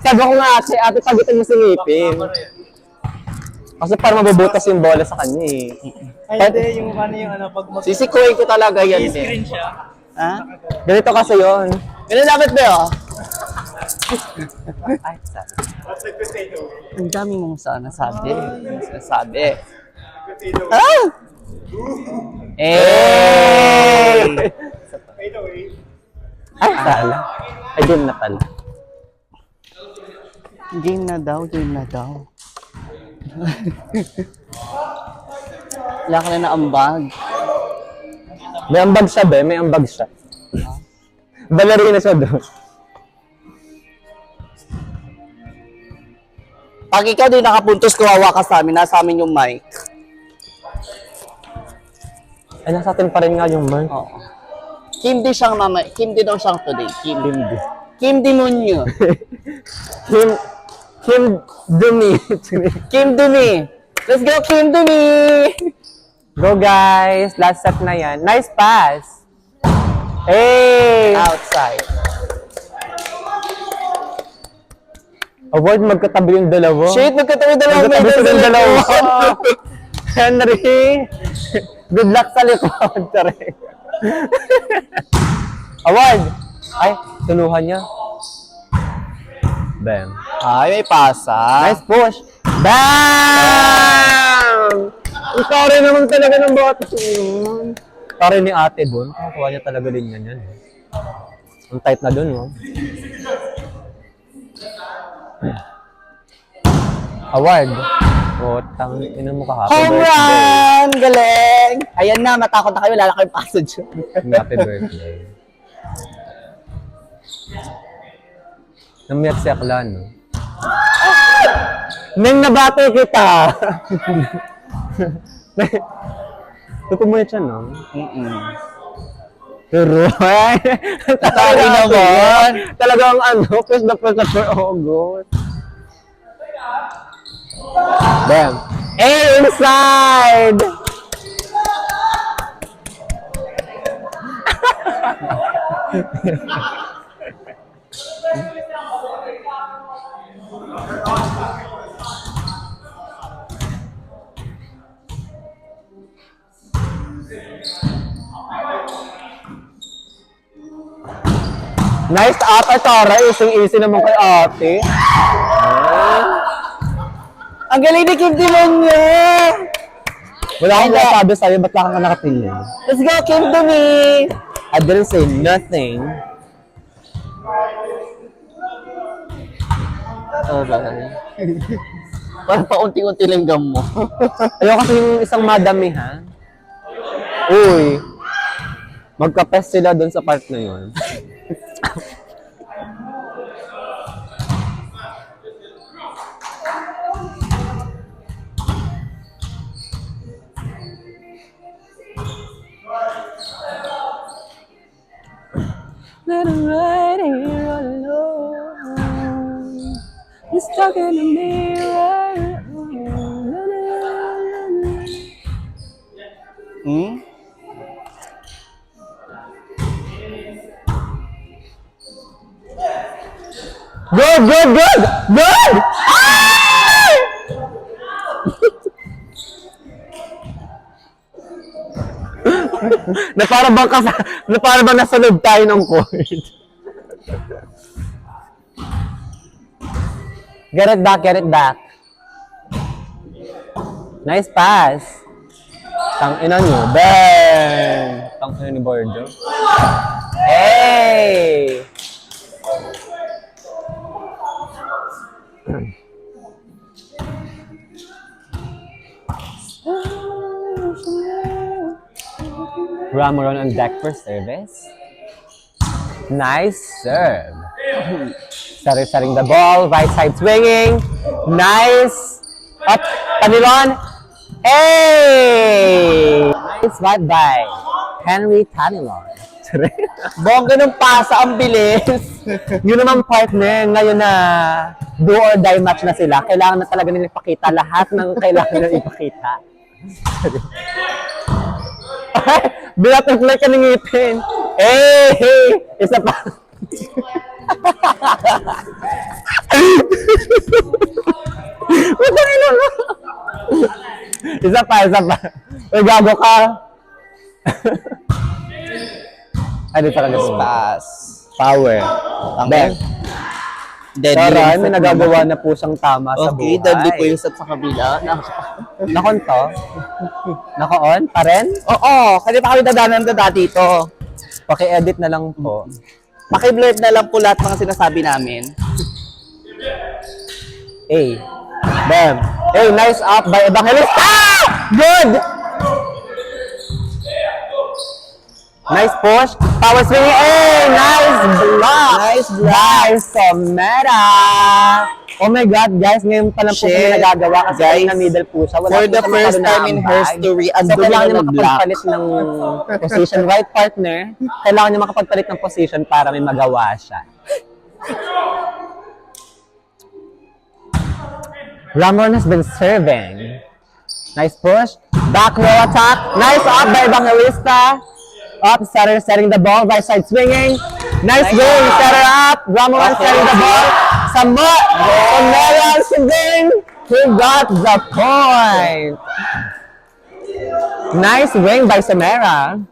Sabi ko nga ate, sagutin mo si ngipin. Kasi para mabubutas yung bola sa kanya eh. Ay, hindi, yung pag Sisikuin ko talaga yan eh. screen siya. Ha? Ganito kasi yun. Ganun dapat ba yun? Ay, sorry. Ang dami mong sinasabi. Ah! Eh! Ay, sala. Ay, game na pala. Game na daw. Wala ka na ambag. May ambag siya ba? May ambag siya. Balarina siya doon. Pag ikaw di nakapuntos, kawawa ka sa amin. Nasa amin yung mic. Ay, nasa atin pa rin nga yung mic. Oo. Kim di daw siyang today. Kim Hindi. Kim Demonyo. Kim Dumi. Kim Dumi. Let's go, Kim Dumi! Go guys. Last set na yan. Nice pass. Hey! Outside. Award magkatabi yung dalawa. Shit, magkatabi dalawa. Magkatabi sila yung dalawa. Henry. Good luck sa likod. Tari. Award. Ay, tuluhan niya. Bam. Ay, may pasa. Nice push. Bam! Ang kare naman talaga ng bata. Kare ni ate doon. Kuha niya talaga din yan. Ang tight na doon. Oh. Award. O, ina mo ka. Happy Home run! Galing! Ayan na, matakot na kayo. Lala kayo pasod yun. birthday. Happy birthday. Namiyak si Aklan, no? Neng nabate kita! Tutumoy siya, no? Pero, ay! Tatawin naman! Talagang first na first for August. Bam! Hey, inside! Nice ata, Tara. Easy naman kay ate. Ang galing ni Kim Demonyo! Wala akong nasabi sa'yo, ba't lang ka nakapili? Let's go, Kim Dumi! I didn't say nothing. Alright. Parang paunti-unti lang gam mo. Ayaw kasi yung isang madami, ha? Uy. Magka-pest sila doon sa part na yun. Let him right here alone. He's stuck in the mirror. Good! na para bang nasa loob tayo ng court. Get it back. Nice pass. Tang-ina nyo. Bang! Tang-ina ni Bordo. Hey! Ramoron on deck for service. Nice serve. Saring the ball, right side swinging. Nice. Up, Tanilon. Hey! Nice right by Henry Tanilon. Bongga ng pasa, ang bilis. Yun naman partner, ngayon na do or die match na sila, kailangan na talaga nila ipakita lahat ng kailangan nila ipakita. Binatot na ka ng ngipin. Hey! Isa pa. Putang ina mo. Isa pa. Uy, gago ka. Ano pa ka Pass. Power. Okay. Tara, may nagagawa na po siyang tama sa Okay, buhay. deadly po yung set sa kabila. Nakon to? Naka-on pa rin? Oo, kasi pa kami dadaanan dito. Paki-edit na lang po. Paki-blurred na lang po lahat mga sinasabi namin. Hey. Bam. Hey, nice up by Evangelista! Good! Nice push. Power swing. Hey, nice block. Nice block. Nice Somera. Oh my God, guys. Ngayon pa lang po kami Shit. nagagawa kasi Guys, na middle po siya. Wala for po the siya first masyado time in her naambag. story, ang Kasi dumi kailangan na niya ng makapagpalit ng position. Right, partner? Kailangan niya makapagpalit ng position para may magawa siya. Ramon has been serving. Nice push. Back row attack. Nice up by Evangelista. Up, setting the ball. Right side swinging. Nice wing. Setter up. Ramon setting the ball. Somera swing. He got the point. Nice wing by Somera.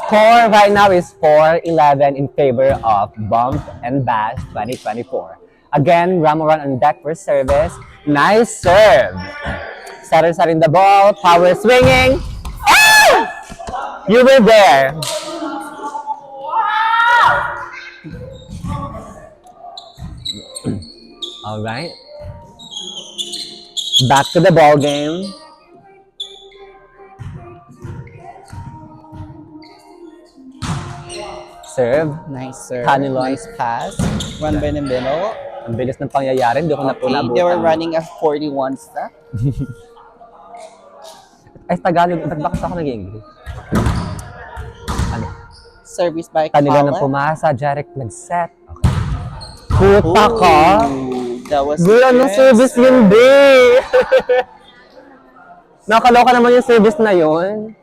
Score right now is 4-11 in favor of Bump and Bash 2024. Again, Ramoran on deck for service. Nice serve. Setting the ball. Power swinging. Ah! You were there. All right. Back to the ball game. Serve. Nice serve. Canilon. Nice pass. Run by Nembeno. Ang bilis ng pangyayari. Hindi ko na po Okay, nabutan. they were running a 41 step. Ay, Tagalog. Ba't bakit ako nag-English? Ano? Service by Kanila nang Colin. pumasa. Jarek nag-set. Okay. Puta ka. That was Wala nang good. service yun, be. Nakaloka naman yung service na yun.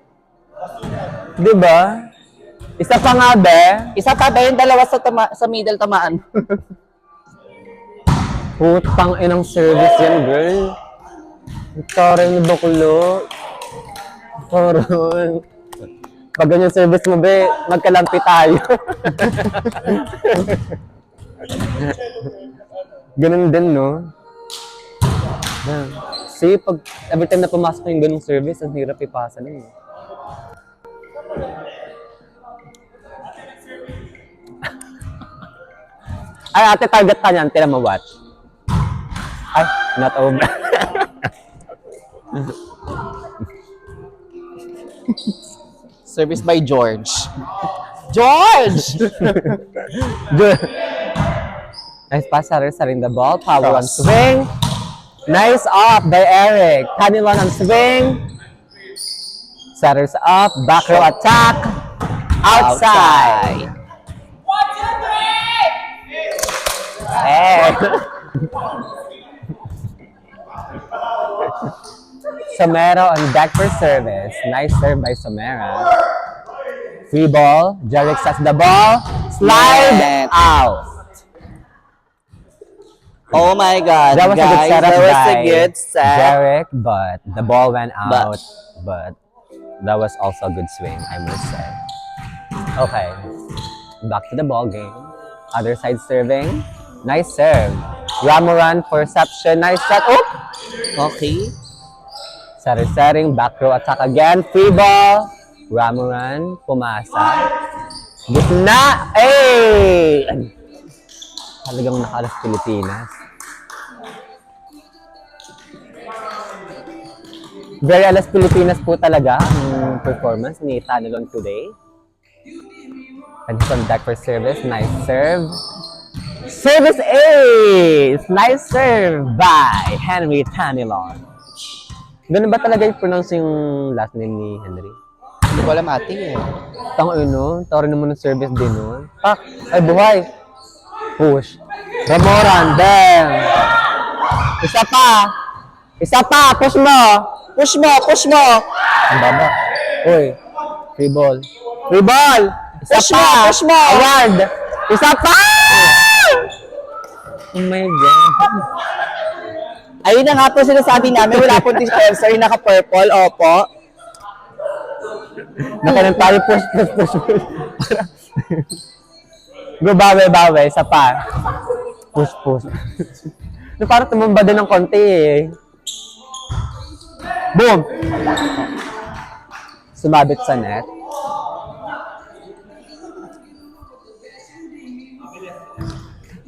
Diba? Isa pa nga, be. Isa pa ba yung dalawa sa middle tamaan? Putang inang service yan, girl. Taray ni Bakulo. Taray. Pag ganyan service mo, be, magkalampi tayo. Ganun din, no? See, pag every time na pumasok yung ganung service, ang hirap ipasa na yun. Ay, ate, target ka niyan. Tira mo watch. Ay, not over. Service by George. George! Nice pass, saring the ball. Power on swing. Nice up by Eric. Canilon on swing. Setters up. Back row attack. Outside. Hey. Somera on deck for service. Nice serve by Somera. Free ball. Jarek sets the ball. Slide Net. out. Oh my God, That was a good guys. setup That was by a good set. Jarek, but the ball went out. But- But that was also a good swing, I must say. Okay. Back to the ball game. Other side serving. Nice serve. Ramoran for reception. Nice set. Oop! Okay. Setting. Back row attack again. Free ball. Ramoran. Pumasa. Gitna. Hey! Talagang nakalas Pilipinas. Very alas Pilipinas po talaga ang performance ni Tanilon today. And he's on deck for service. Nice serve. Service ace! Nice serve by Henry Tanilon. Ganun ba talaga yung pronounce yung last name ni Henry? Hindi ko alam ate eh. Tang ino, tawari naman ng service din nun. Pak! Ay, buhay! Push. Ramoran, damn! Isa pa! Push mo! Push mo! Ang baba. Uy, free ball. Isa Push pa. mo, push mo. Award. Isa pa! Oh my God. Ayun na nga po sinasabi namin, wala po dispenser, yung naka-purple, opo. Nakalang tayo push. Go, bawi. Isa pa. Push. No, parang tumumba din ng konti eh. Boom! Sumabit sa net.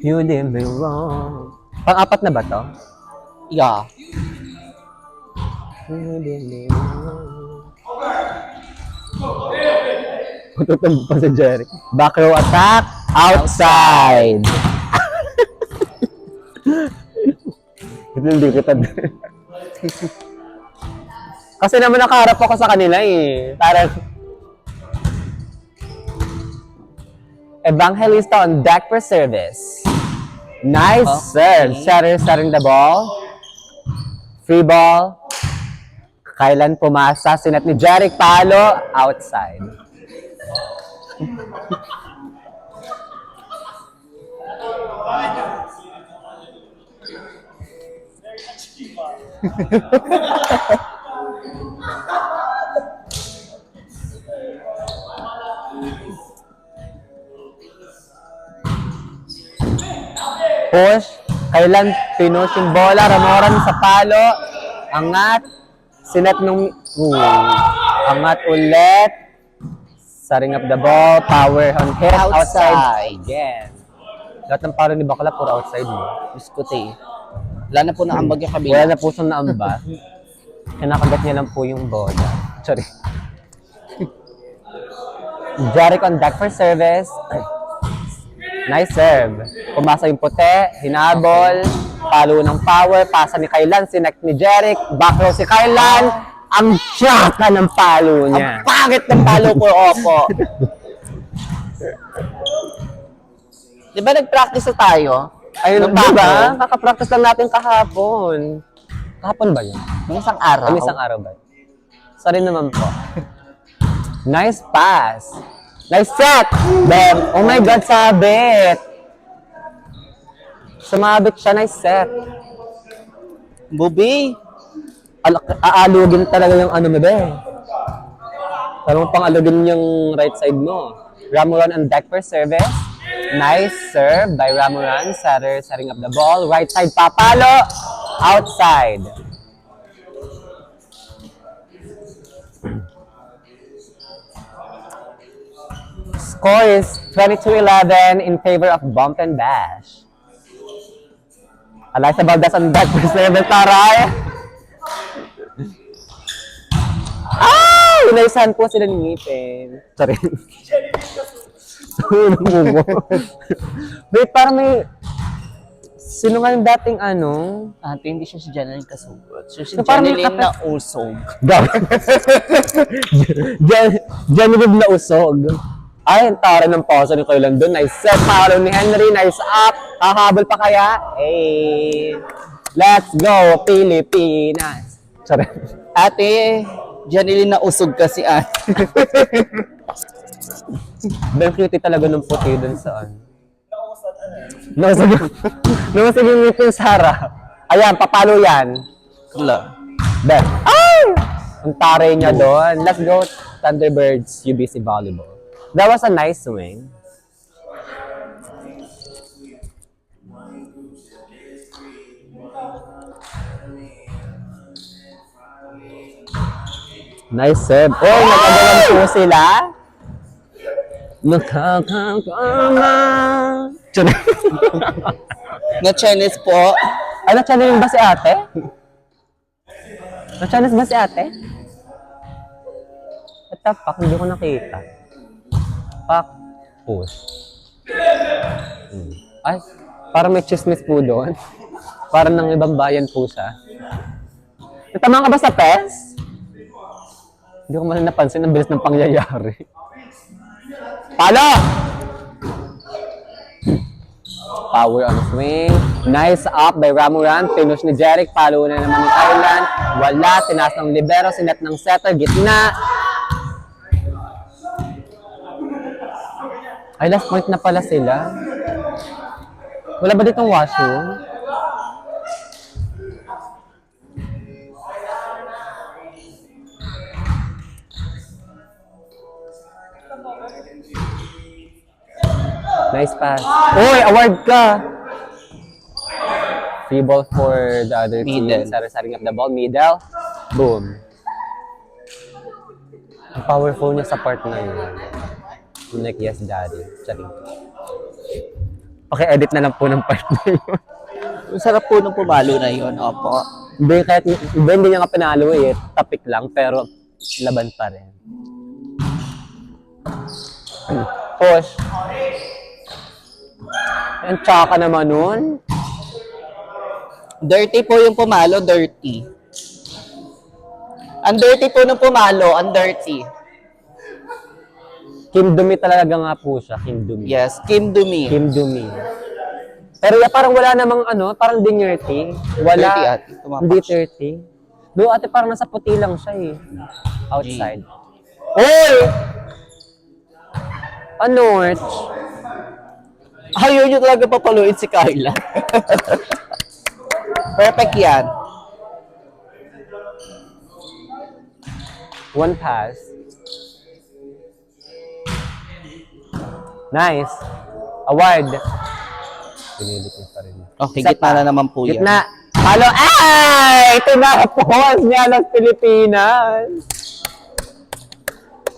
You did me wrong. Pang-apat na ba to? Yeah. You did me wrong. Tutumbo pa si Jerry. Back row attack. Outside. Hindi kita din. Kasi naman nakaharap ako sa kanila eh. Parang Evangelista on deck for service. Nice serve. Setting the ball. Free ball. Kailan pumasa? Sinet ni Jeric Palo. Outside. Push. Kailan pinush yung bola. Ramoran sa palo. Angat. Sinet nung... Angat ulit. Setting up the ball. Power on hit. Outside. Again. Lahat ng palo ni Bakla, puro outside mo. Biskuti. Wala na po na ambag yung kabila. Wala na po siyang naamba. Kinakagat niya lang po yung bola. Sorry. Jeric on deck for service. Nice serve. Pumasa yung puti, hinabol, palo ng power, pasa ni Kailan, sinek ni Jeric, back row si Kailan, ang tsaka ng palo niya. Ang pangit ng palo ko, opo. Di ba nag-practice na tayo? Ayun, Nung di ba? bago? Kakapractice lang natin kahapon. Kahapon ba yun? Nung isang araw. Kami isang araw ba? Sorry naman po. Nice pass. Nice set! Bam! Oh my God, sabit! Sumabit siya, nice set. Bubi. Aalugin talaga yung ano mo ba eh. Parang pang alugin yung right side mo. Ramuran on deck for service. Nice serve by Ramuran. Setting up the ball. Right side, papalo. Outside. Score is 22-11 in favor of Bump and Bash. Alaysa Valdez on deck for service, taray. Ay! Inaysahan po sila ng ngipin. Sorry. Wait, parang may... Sino nga yung dating ano? Ate, hindi siya si Janeline Kasugod. Siya si So, parang may Janeline na usog. Genevieve na usog. Ay, ang tara ng pausa ni Kailan doon. Nice set. Paro ni Henry. Nice up. Hahabol pa kaya? Hey. Let's go, Pilipinas. Sorry. Ate, Janeline na usog kasi ate. Very cute talaga ng puti doon saan. Nausag yung ngipin sa harap. Ayan, papalo yan. Wala. Ben. Ay! Ang taray niya doon. Let's go, Thunderbirds UBC Volleyball. That was a nice swing. Nice serve. Oh, nagagawan po sila. Nakakakama. Na Chinese po. Ay, na-channel ba si ate? Na-channel ba si ate? Ito, pak, hindi ko nakita. Pak, push. Ay, parang may chismis po doon. Parang ng ibang bayan po siya. Tama ka ba sa pets? Hindi ko man napansin, ang bilis ng pangyayari. Palo! Power on swing. Nice up by Ramuran. Pinush ni Jeric. Palo na naman ni Kailan. Wala. Tinas ng libero. Sinet ng setter. Gitna. Ay, last point na pala sila. Wala ba ditong washroom? Nice pass. Uy, award ka! Free ball for the other team. Middle. Sari-saring up the ball. Middle. Boom. Ang powerful niya sa part na yun. Like, yes, daddy. Charing. Paki-edit na lang po ng part na yun. Ang sarap po nung pumalo na yun, opo. Hindi, kahit hindi niya nga pinalo eh. Topic lang, pero laban pa rin. Push. Ang tsaka naman nun. Dirty po yung pumalo, dirty. Ang dirty po nung pumalo, ang dirty. Kim Dumi talaga nga po siya. Kim Dumi. Yes, Kim Dumi. Kim Dumi. Pero parang wala namang parang di dirty. Wala. 30 ate, tumapak Hindi 30. Do ate parang nasa puti lang siya eh. Outside. Oy! Ano? Ayaw nyo talaga papaluin si Carla. Perfect yan. One pass. Nice. Award. Pinilit niya pa rin. Okay, Isa gitna pa. na naman po yan. Gitna. Halo. Ay! Ito na pause niya ng Pilipinas.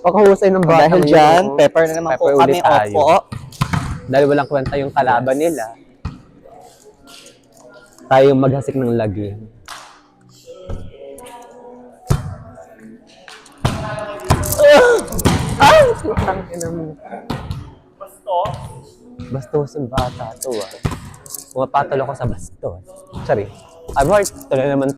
Pakahusay ng bata. Dahil dyan, pepper na naman po Pepper kami, ulit tayo. opo. Dahil walang kwenta yung kalaban nila. Tayo maghasik ng lagi. Ay! Putang ina mo. Bastos yung bata to ah. Pumapatol ako sa bastos. Sorry. Award. Ito na naman